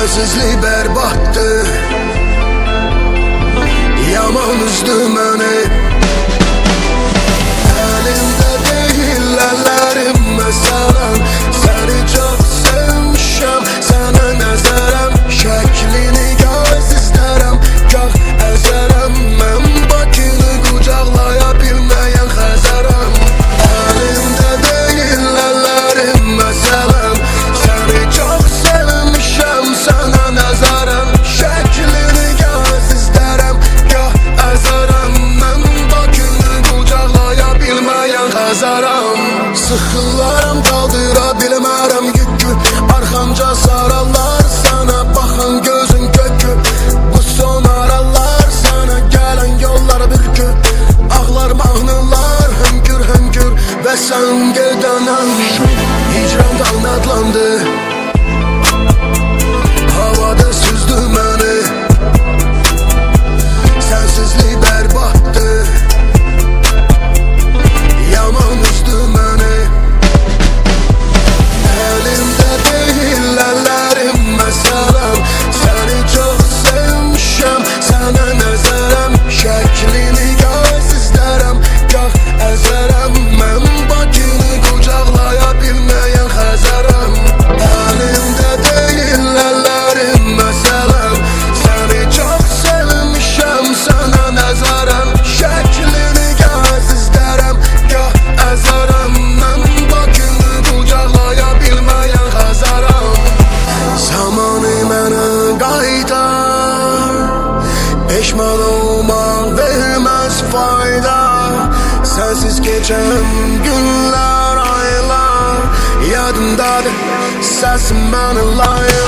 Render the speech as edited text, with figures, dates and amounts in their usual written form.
Sensizlik berbattı, yaman üzdü məni. Əlimdə deyil əllərim məsələn, səni çox sevmişəm, sənə nəzərəm. Şəklini göz istərəm, gah əzərəm. Mən Bakını qucaqlaya bilməyən Xəzərəm. Əlimdə deyil əllərim məsələn, səni çox sevmişəm, sənə nəzərəm. Şəklini göz istərəm, gah əzərəm. Mən Bakını qucaqlaya bilməyən Xəzərəm. Sıxılaram, qaldıra bilmərəm yükü, arxamca sararlar sana baxan gözün kökü. Bu son aralar sana gələn yollar bürkü, ağlar mahnılar hönkür hönkür və sən gedənən hicran qanadlandı, havada süzdü məni. Sensizlik berbattı, yaman üzdü məni. Əlimdə deyil əllərim məsələn, səni çox sevmişəm, sənə nəzərəm. Şəklini göz istərəm, gah əzərəm. Mən Bakını qucaqlaya bilməyən Xəzərəm. Əlimdə deyil əllərim məsələn, səni çox sevmişəm, sənə nəzərəm. Şəklini göz istərəm, gah əzərəm. Mən Bakını qucaqlaya bilməyən Xəzərəm. Zamanı mənə qaytar, peşman olmaq verməz fayda. Sensiz geçen günler, aylar yadımdadır, səsin bəni layır.